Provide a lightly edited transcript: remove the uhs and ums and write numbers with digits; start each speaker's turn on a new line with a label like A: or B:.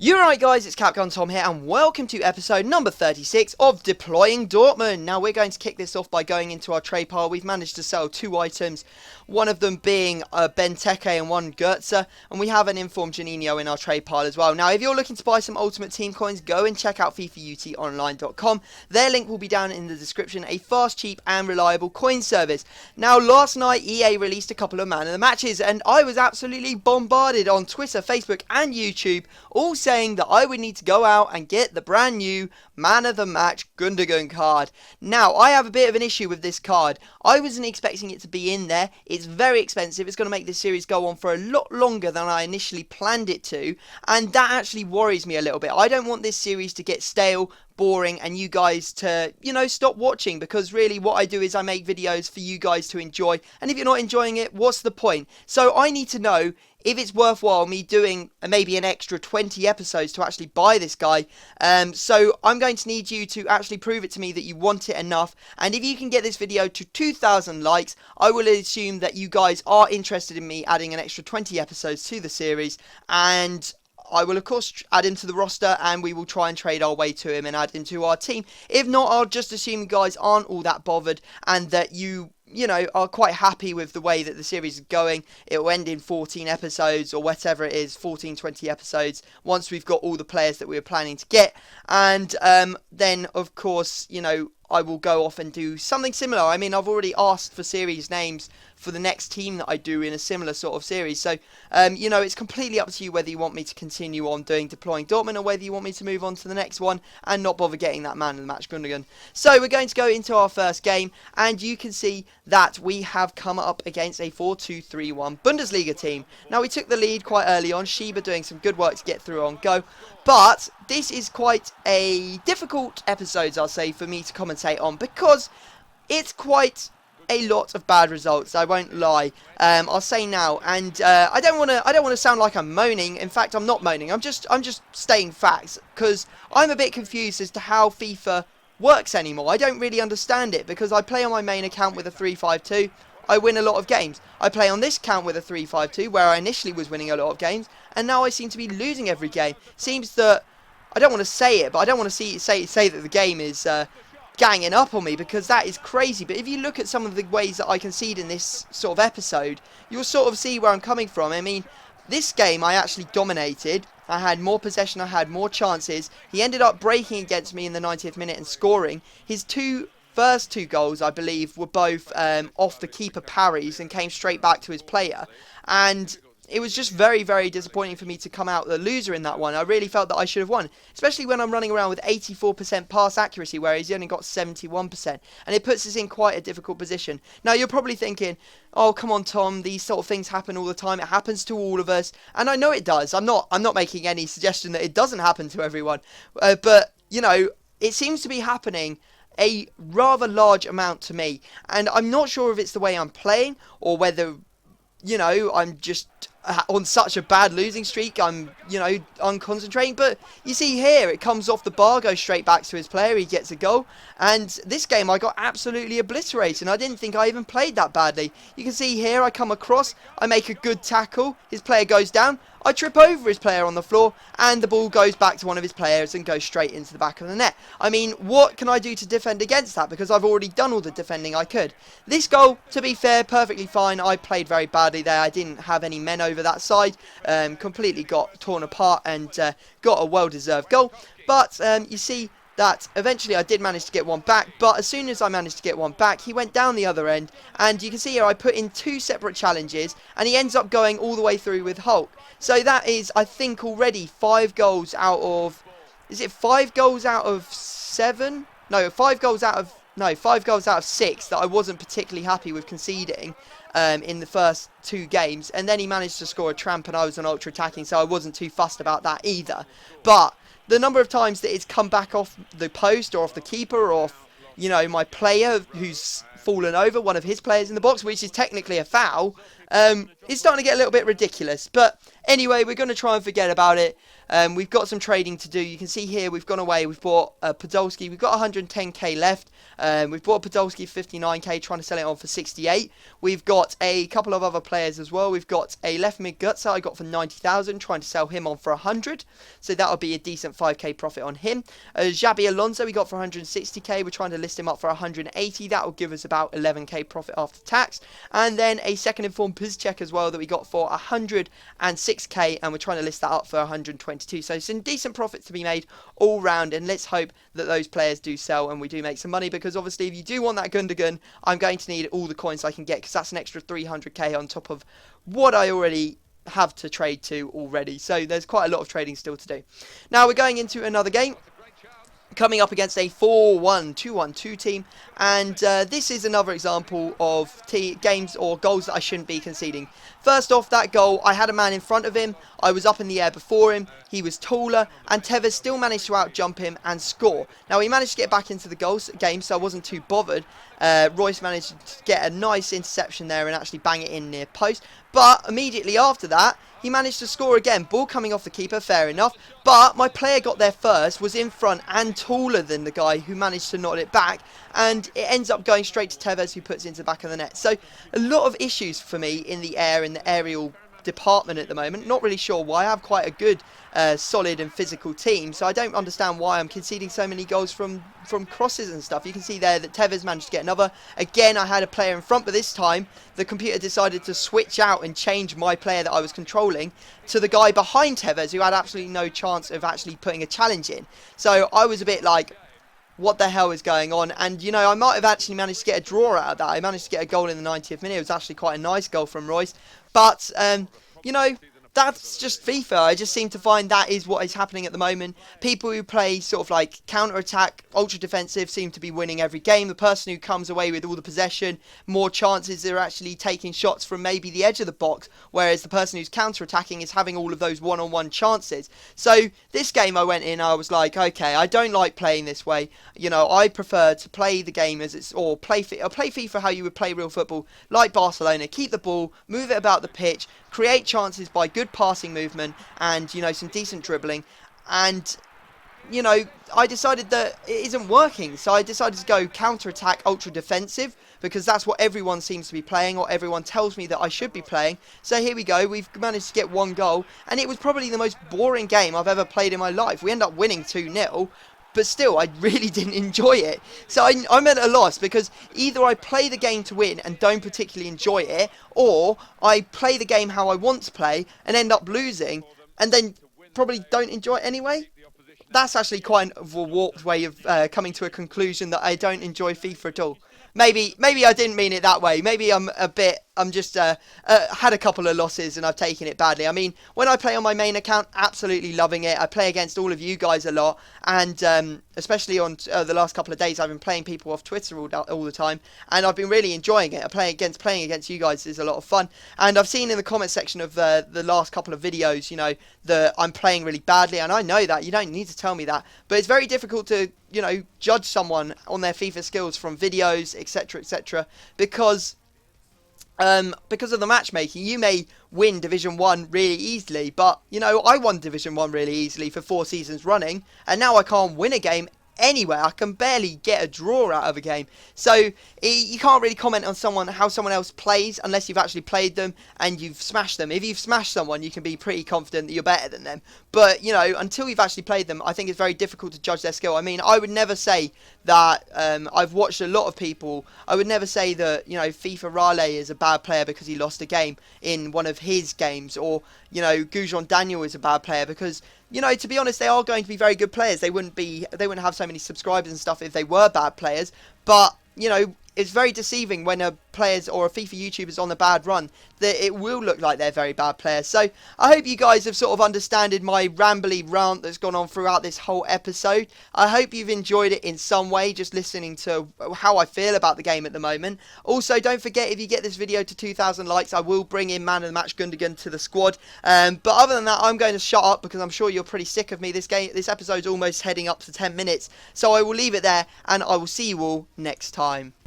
A: You're right, guys, it's Capcom Tom here, and welcome to episode number 36 of Deploying Dortmund. Now, we're going to kick this off by going into our trade pile. We've managed to sell 2 items, one of them being Benteke and one Goetze, and we have an informed Janino in our trade pile as well. Now, if you're looking to buy some Ultimate Team coins, go and check out FIFAUTOnline.com. Their link will be down in the description, a fast, cheap, and reliable coin service. Now, last night, EA released a couple of Man of the Matches, and I was absolutely bombarded on Twitter, Facebook, and YouTube, all saying that I would need to go out and get the brand new Man of the Match Gundogan card. Now, I have a bit of an issue with this card. I wasn't expecting it to be in there. It's very expensive. It's going to make this series go on for a lot longer than I initially planned it to, and that actually worries me a little bit. I don't want this series to get stale, boring, and you guys to, stop watching, because really what I do is I make videos for you guys to enjoy, and if you're not enjoying it, what's the point? So I need to know if it's worthwhile me doing maybe an extra 20 episodes to actually buy this guy. So I'm going to need you to actually prove it to me that you want it enough, and if you can get this video to 2,000 likes, I will assume that you guys are interested in me adding an extra 20 episodes to the series, and I will of course add him to the roster, and we will try and trade our way to him and add him to our team. If not, I'll just assume you guys aren't all that bothered, and that you are quite happy with the way that the series is going. It will end in 14 episodes, or whatever it is, 14, 20 episodes, once we've got all the players that we were planning to get. And then, of course, I will go off and do something similar. I mean, I've already asked for series names for the next team that I do in a similar sort of series. So, it's completely up to you whether you want me to continue on doing Deploying Dortmund, or whether you want me to move on to the next one and not bother getting that Man of the Match Gundogan. So, we're going to go into our first game, and you can see that we have come up against a 4-2-3-1 Bundesliga team. Now, we took the lead quite early on, Sheba doing some good work to get through on go, but this is quite a difficult episode, I'll say, for me to commentate on, because it's quite a lot of bad results, I won't lie. I'll say now, and I don't want to sound like I'm moaning. In fact, I'm not moaning. I'm just stating facts, because I'm a bit confused as to how FIFA works anymore. I don't really understand it, because I play on my main account with a 3-5-2. I win a lot of games. I play on this account with a 3-5-2, where I initially was winning a lot of games, and now I seem to be losing every game. Seems that, I don't want to say it, but I don't want to say that the game is ganging up on me, because that is crazy. But if you look at some of the ways that I concede in this sort of episode, you'll sort of see where I'm coming from. I mean, this game I actually dominated. I had more possession, I had more chances. He ended up breaking against me in the 90th minute and scoring. His first two goals, I believe, were both off the keeper parries and came straight back to his player. And it was just very, very disappointing for me to come out the loser in that one. I really felt that I should have won, especially when I'm running around with 84% pass accuracy, whereas he only got 71%. And it puts us in quite a difficult position. Now, you're probably thinking, oh, come on, Tom, these sort of things happen all the time. It happens to all of us. And I know it does. I'm not making any suggestion that it doesn't happen to everyone. But, it seems to be happening a rather large amount to me. And I'm not sure if it's the way I'm playing, or whether, I'm just on such a bad losing streak, I'm, unconcentrating. But you see here, it comes off the bar, goes straight back to his player, he gets a goal. And this game I got absolutely obliterated, and I didn't think I even played that badly. You can see here, I come across, I make a good tackle, his player goes down, I trip over his player on the floor, and the ball goes back to one of his players and goes straight into the back of the net. I mean, what can I do to defend against that? Because I've already done all the defending I could. This goal, to be fair, perfectly fine. I played very badly there. I didn't have any men over that side. Completely got torn apart and got a well-deserved goal. But you see that eventually I did manage to get one back, but as soon as I managed to get one back, he went down the other end, and you can see here I put in 2 separate challenges, and he ends up going all the way through with Hulk. So that is, I think, already 5 goals out of, is it 5 goals out of 7? No, 5 goals out of 6 that I wasn't particularly happy with conceding in the first 2 games, and then he managed to score a tramp, and I was on ultra attacking, so I wasn't too fussed about that either. But the number of times that it's come back off the post, or off the keeper, or off, my player who's fallen over, one of his players in the box, which is technically a foul, it's starting to get a little bit ridiculous. But Anyway, we're going to try and forget about it. We've got some trading to do. You can see here we've gone away. We've bought Podolski. We've got 110k left. We've bought Podolski 59k, trying to sell it on for 68. We've got a couple of other players as well. We've got a left mid Gutser I got for 90,000, trying to sell him on for 100. So that'll be a decent 5k profit on him. Xabi Alonso we got for 160k. We're trying to list him up for 180. That will give us about 11k profit after tax. And then a second informed Piszczek as well that we got for 106k, and we're trying to list that up for 122. So some decent profits to be made all round, and let's hope that those players do sell and we do make some money, because obviously if you do want that Gundogan, I'm going to need all the coins I can get, because that's an extra 300k on top of what I already have to trade to already. So there's quite a lot of trading still to do. Now we're going into another game, coming up against a 4-1-2-1-2 team, and this is another example of games or goals that I shouldn't be conceding. First off, that goal, I had a man in front of him, I was up in the air before him, he was taller, and Tevez still managed to outjump him and score. Now, he managed to get back into the game, so I wasn't too bothered. Royce managed to get a nice interception there and actually bang it in near post, but immediately after that, he managed to score again. Ball coming off the keeper, fair enough. But my player got there first, was in front and taller than the guy who managed to nod it back. And it ends up going straight to Tevez, who puts it into the back of the net. So a lot of issues for me in the air, in the aerial department at the moment. Not really sure why. I have quite a good, solid and physical team. So I don't understand why I'm conceding so many goals from crosses and stuff. You can see there that Tevez managed to get another. Again, I had a player in front, but this time the computer decided to switch out and change my player that I was controlling to the guy behind Tevez, who had absolutely no chance of actually putting a challenge in. So I was a bit like, what the hell is going on? And, you know, I might have actually managed to get a draw out of that. I managed to get a goal in the 90th minute. It was actually quite a nice goal from Royce. But, you know, that's just FIFA. I just seem to find that is what is happening at the moment. People who play sort of like counter-attack, ultra-defensive seem to be winning every game. The person who comes away with all the possession, more chances, they're actually taking shots from maybe the edge of the box, whereas the person who's counter-attacking is having all of those one-on-one chances. So this game I went in, I was like, okay, I don't like playing this way. You know, I prefer to play the game as it's, or play FIFA how you would play real football, like Barcelona. Keep the ball, move it about the pitch, create chances by good passing movement and, you know, some decent dribbling. And, you know, I decided that it isn't working, so I decided to go counter-attack, ultra-defensive, because that's what everyone seems to be playing, or everyone tells me that I should be playing. So here we go, we've managed to get one goal, and it was probably the most boring game I've ever played in my life. We end up winning 2-0. But still, I really didn't enjoy it. So I'm at a loss, because either I play the game to win and don't particularly enjoy it, or I play the game how I want to play and end up losing and then probably don't enjoy it anyway. That's actually quite a warped way of coming to a conclusion that I don't enjoy FIFA at all. Maybe I didn't mean it that way. Maybe I'm just had a couple of losses and I've taken it badly. I mean, when I play on my main account, absolutely loving it. I play against all of you guys a lot, and especially on the last couple of days, I've been playing people off Twitter all the time, and I've been really enjoying it. Playing against you guys is a lot of fun, and I've seen in the comment section of the last couple of videos, you know, that I'm playing really badly, and I know that. You don't need to tell me that, but it's very difficult to, you know, judge someone on their FIFA skills from videos, etc., etc., because of the matchmaking. You may win Division 1 really easily, but, you know, I won Division 1 really easily for 4 seasons running, and now I can't win a game anywhere. I can barely get a draw out of a game. So you can't really comment on how someone else plays unless you've actually played them and you've smashed them. If you've smashed someone, you can be pretty confident that you're better than them. But, you know, until you've actually played them, I think it's very difficult to judge their skill. I mean, I would never say that I've watched a lot of people. I would never say that, you know, FIFA Raleigh is a bad player because he lost a game in one of his games, or, you know, Goujon Daniel is a bad player because, you know, to be honest, they are going to be very good players. They wouldn't have so many subscribers and stuff if they were bad players. But, you know, it's very deceiving when a player's or a FIFA YouTuber's on a bad run, that it will look like they're very bad players. So I hope you guys have sort of understood my rambly rant that's gone on throughout this whole episode. I hope you've enjoyed it in some way, just listening to how I feel about the game at the moment. Also, don't forget, if you get this video to 2,000 likes, I will bring in Man of the Match Gundogan to the squad. But other than that, I'm going to shut up because I'm sure you're pretty sick of me. This episode's almost heading up to 10 minutes. So I will leave it there, and I will see you all next time.